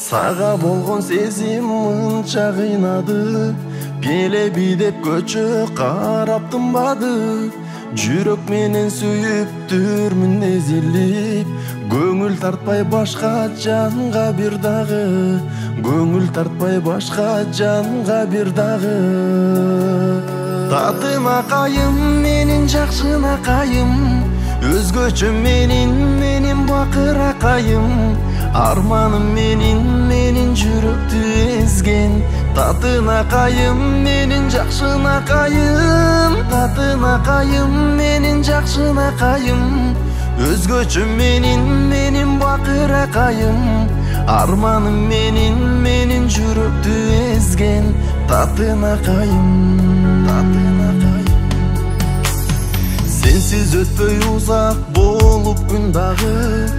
Сага болгон сезим мынча кыйнады, келеби деп көчө карап тынбады. Жүрөк менен сүйүптүрмүн эзилип, көңүл тартпай башка жанга бир дагы, көңүл тартпай башка жанга бир дагы. Татына кайым менин жакшына кайым, өзгөчө менин бакыра кайым. Арманым менин жүрөктү эзген, татына кайым менин жакшына кайым. Татына кайым менин жакшына кайым, өзгөчө менин бакыра кайым. Арманым менин жүрөктү эзген, татына кайым. Сенсиз өтпөй узак болуп күн дагы,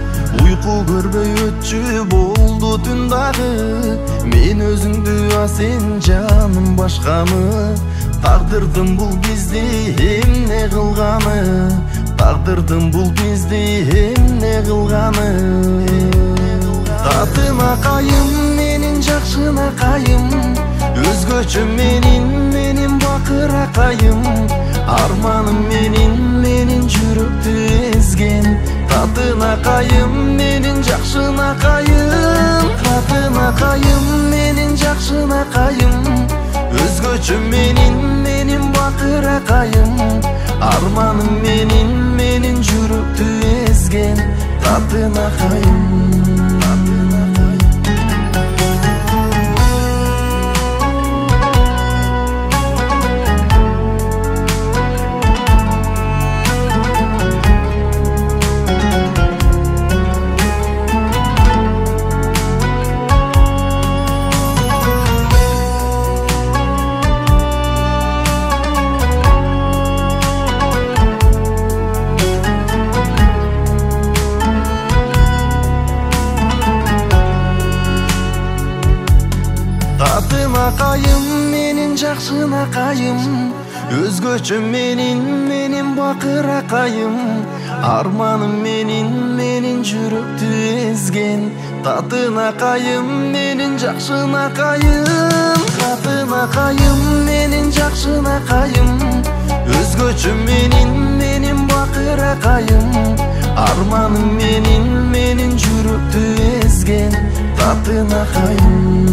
уйку көрбөй өтчү болду түн дагы. Мен өзүңдү сен жаным башкамы, тагдырдым бул бизди эмне кылганы, тагдырдым бул бизди эмне кылганы. Татына кайым менин жакшына кайым, өзгөчө менин бакыра кайым. Арманым менин жүрөктү эзген, татына кайым менин жакшына кайым. Татына кайым менин жакшына кайым, өзгөчө менин бакыра кайым. Арманым менин жүрөктү эзген, татына кайым. Татына кайым менин жакшына кайым, өзгөчө менин бакыра кайым. Арманым менин жүрөктү эзген, татына кайым менин жакшына кайым. Татына кайым менин жакшына кайым, өзгөчө менин бакыра кайым. Арманым менин жүрөктү эзген, татына кайым.